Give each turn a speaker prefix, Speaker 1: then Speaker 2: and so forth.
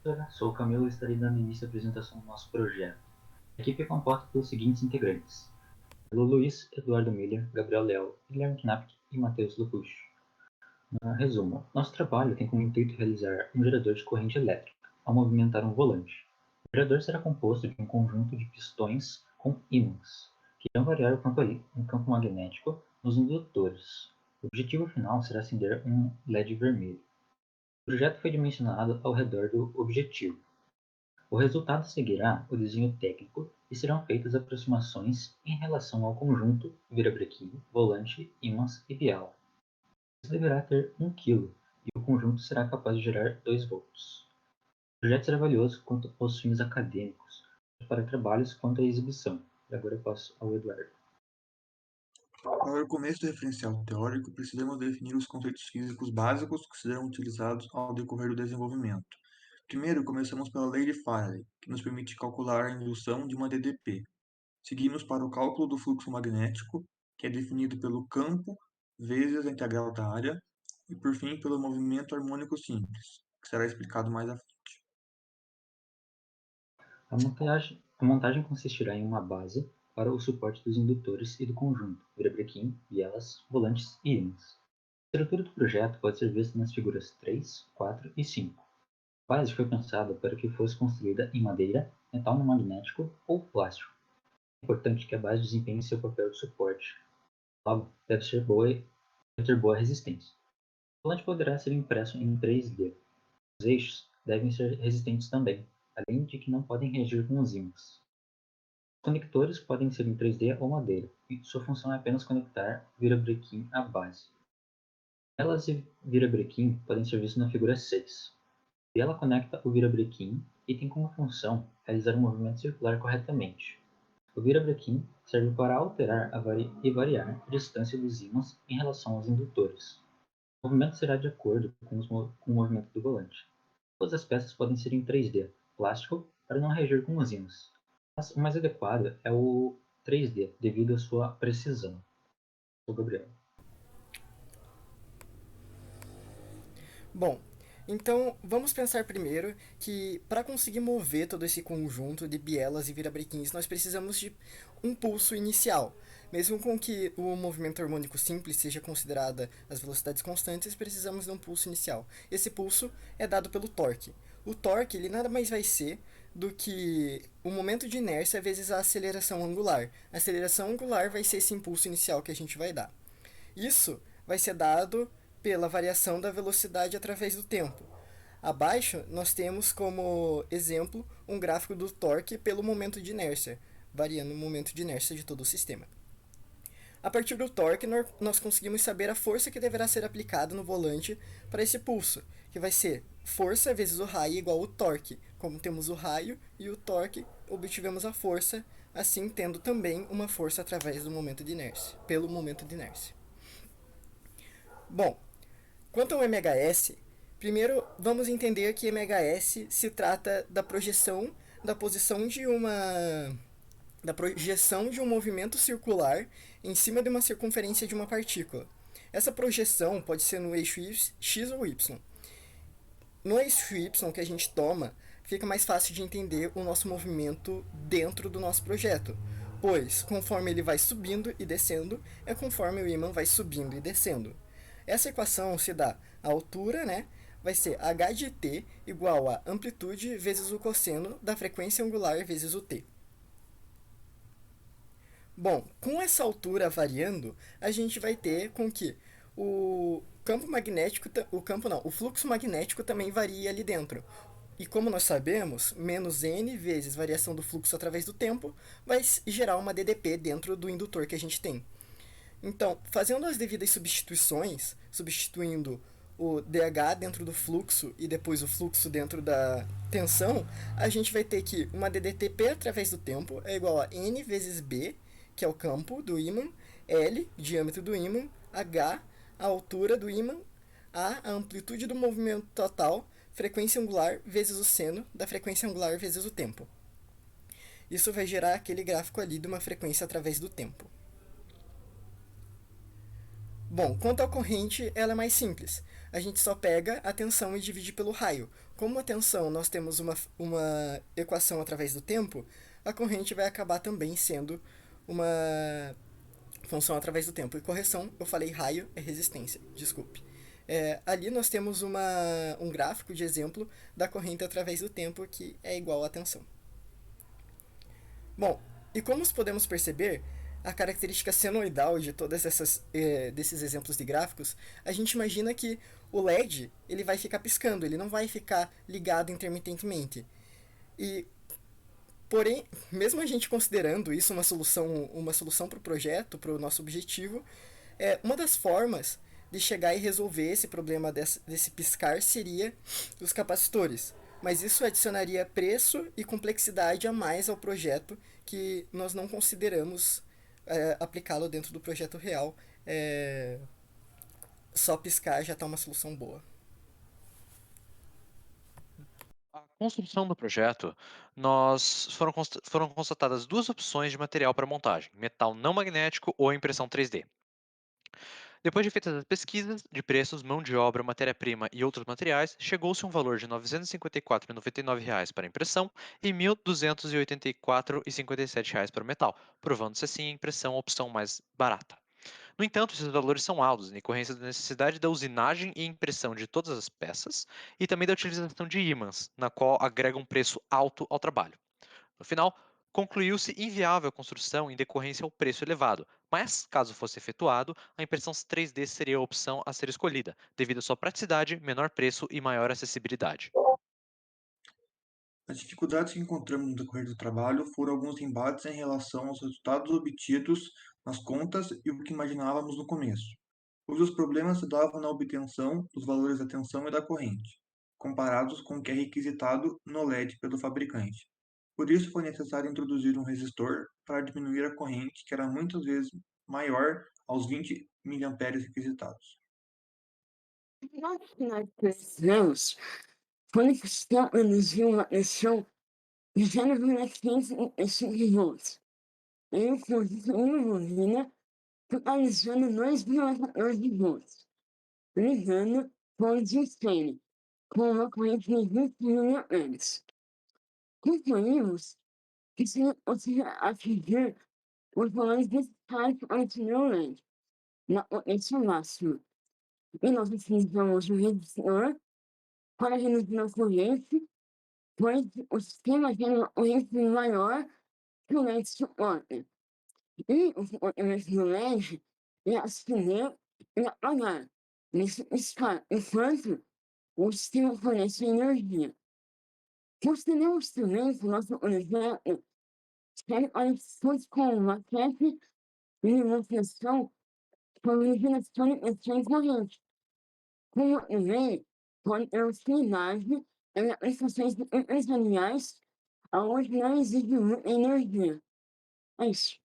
Speaker 1: professora. Sou o Camilo e estarei dando início à apresentação do nosso projeto. A equipe é composta pelos seguintes integrantes: Luiz Eduardo Miller, Gabriel Leal, Guilherme Knapp e Matheus Lupucci. Resumo: nosso trabalho tem como intuito realizar um gerador de corrente elétrica ao movimentar um volante. O gerador será composto de um conjunto de pistões com ímãs, que irão variar o campo magnético nos indutores. O objetivo final será acender um LED vermelho. O projeto foi dimensionado ao redor do objetivo. O resultado seguirá o desenho técnico e serão feitas aproximações em relação ao conjunto virabrequim, volante, ímãs e biela. Isso deverá ter 1 kg e o conjunto será capaz de gerar 2 volts. O projeto será valioso quanto aos fins acadêmicos, para trabalhos quanto à exibição. E agora eu passo ao Eduardo.
Speaker 2: Para o começo do referencial teórico, precisamos definir os conceitos físicos básicos que serão utilizados ao decorrer do desenvolvimento. Primeiro, começamos pela lei de Faraday, que nos permite calcular a indução de uma DDP. Seguimos para o cálculo do fluxo magnético, que é definido pelo campo vezes a integral da área, e por fim pelo movimento harmônico simples, que será explicado mais à frente.
Speaker 1: A montagem consistirá em uma base para o suporte dos indutores e do conjunto, virabrequim, bielas, volantes e ímãs. A estrutura do projeto pode ser vista nas figuras 3, 4 e 5. A base foi pensada para que fosse construída em madeira, metal não magnético ou plástico. É importante que a base desempenhe seu papel de suporte. Logo, deve ter boa resistência. O volante poderá ser impresso em 3D. Os eixos devem ser resistentes também, além de que não podem reagir com os ímãs. Os conectores podem ser em 3D ou madeira, e sua função é apenas conectar o virabrequim à base. Elas e virabrequim podem ser vistos na figura 6. E ela conecta o virabrequim e tem como função realizar o movimento circular corretamente. O virabrequim serve para alterar e variar a distância dos ímãs em relação aos indutores. O movimento será de acordo com o movimento do volante. Todas as peças podem ser em 3D, plástico, para não reagir com os ímãs. Mas o mais adequado é o 3D, devido à sua precisão. Sou Gabriel.
Speaker 3: Bom, então vamos pensar primeiro que para conseguir mover todo esse conjunto de bielas e virabrequins, nós precisamos de um pulso inicial. Mesmo com que o movimento harmônico simples seja considerada as velocidades constantes, precisamos de um pulso inicial. Esse pulso é dado pelo torque. O torque ele nada mais vai ser do que o momento de inércia vezes a aceleração angular. A aceleração angular vai ser esse impulso inicial que a gente vai dar. Isso vai ser dado pela variação da velocidade através do tempo. Abaixo, nós temos como exemplo um gráfico do torque pelo momento de inércia, variando o momento de inércia de todo o sistema. A partir do torque, nós conseguimos saber a força que deverá ser aplicada no volante para esse pulso, que vai ser força vezes o raio igual ao torque. Como temos o raio e o torque, obtivemos a força, assim tendo também uma força através do momento de inércia, pelo momento de inércia. Bom, quanto ao MHS, primeiro vamos entender que MHS se trata da projeção da posição de um movimento circular em cima de uma circunferência de uma partícula. Essa projeção pode ser no eixo X ou Y. No eixo Y que a gente toma, fica mais fácil de entender o nosso movimento dentro do nosso projeto, pois conforme ele vai subindo e descendo, é conforme o ímã vai subindo e descendo. Essa equação se dá a altura, né? Vai ser h de t igual a amplitude vezes o cosseno da frequência angular vezes o t. Bom, com essa altura variando, a gente vai ter com que o campo magnético, o fluxo magnético também varia ali dentro. E como nós sabemos, menos n vezes variação do fluxo através do tempo vai gerar uma DDP dentro do indutor que a gente tem. Então, fazendo as devidas substituições, substituindo o dH dentro do fluxo e depois o fluxo dentro da tensão, a gente vai ter que uma DDTP através do tempo é igual a N vezes B, que é o campo do ímã, L, diâmetro do ímã, H, a altura do ímã, A amplitude do movimento total, frequência angular vezes o seno da frequência angular vezes o tempo. Isso vai gerar aquele gráfico ali de uma frequência através do tempo. Bom, quanto à corrente, ela é mais simples. a gente só pega a tensão e divide pelo raio. Como a tensão nós temos uma equação através do tempo, a corrente vai acabar também sendo uma função através do tempo. E correção, eu falei raio, é resistência, desculpe. Ali nós temos um gráfico de exemplo da corrente através do tempo que é igual à tensão. Bom, e como podemos perceber, a característica senoidal de todas desses exemplos de gráficos, a gente imagina que o LED ele vai ficar piscando, ele não vai ficar ligado intermitentemente. E porém, mesmo a gente considerando isso uma solução para o projeto, para o nosso objetivo, uma das formas de chegar e resolver esse problema desse piscar seria os capacitores. Mas isso adicionaria preço e complexidade a mais ao projeto que nós não consideramos aplicá-lo dentro do projeto real. Só piscar já está uma solução boa.
Speaker 4: A construção do projeto, foram constatadas duas opções de material para montagem: metal não magnético ou impressão 3D. Depois de feitas as pesquisas de preços, mão de obra, matéria-prima e outros materiais, chegou-se a um valor de R$ 954,99 para a impressão e R$ 1.284,57 para o metal, provando-se assim a impressão a opção mais barata. No entanto, esses valores são altos, em decorrência da necessidade da usinagem e impressão de todas as peças e também da utilização de ímãs, na qual agrega um preço alto ao trabalho. No final, concluiu-se inviável a construção em decorrência ao preço elevado, mas, caso fosse efetuado, a impressão 3D seria a opção a ser escolhida, devido à sua praticidade, menor preço e maior acessibilidade.
Speaker 2: As dificuldades que encontramos no decorrer do trabalho foram alguns embates em relação aos resultados obtidos nas contas e o que imaginávamos no começo, pois os problemas se davam na obtenção dos valores da tensão e da corrente, comparados com o que é requisitado no LED pelo fabricante. Por isso foi necessário introduzir um resistor para diminuir a corrente, que era muitas vezes maior aos 20 miliamperes requisitados.
Speaker 5: Nós que nós precisamos conectar energia uma tensão de 0,5 volts. Em um conjunto de uma bobina totalizando 2,14 volts, ligando com o desempenho, com uma corrente de 20 miliamperes. Concluímos que seria possível atingir os valores necessários para atingir o LED na potência máxima. E nós utilizamos o resistor para reduzir a corrente, pois o sistema gera uma corrente maior que o LED suporta. E o comportamento do LED é acender e apagar nesse piscar, enquanto o sistema fornece energia. Consideramos também que o nosso projeto serve para discussões com maquete e demonstração sobre geração de pressão corrente, como também pode ter utilidade em aplicações empresariais aonde não exige muita energia. É isso.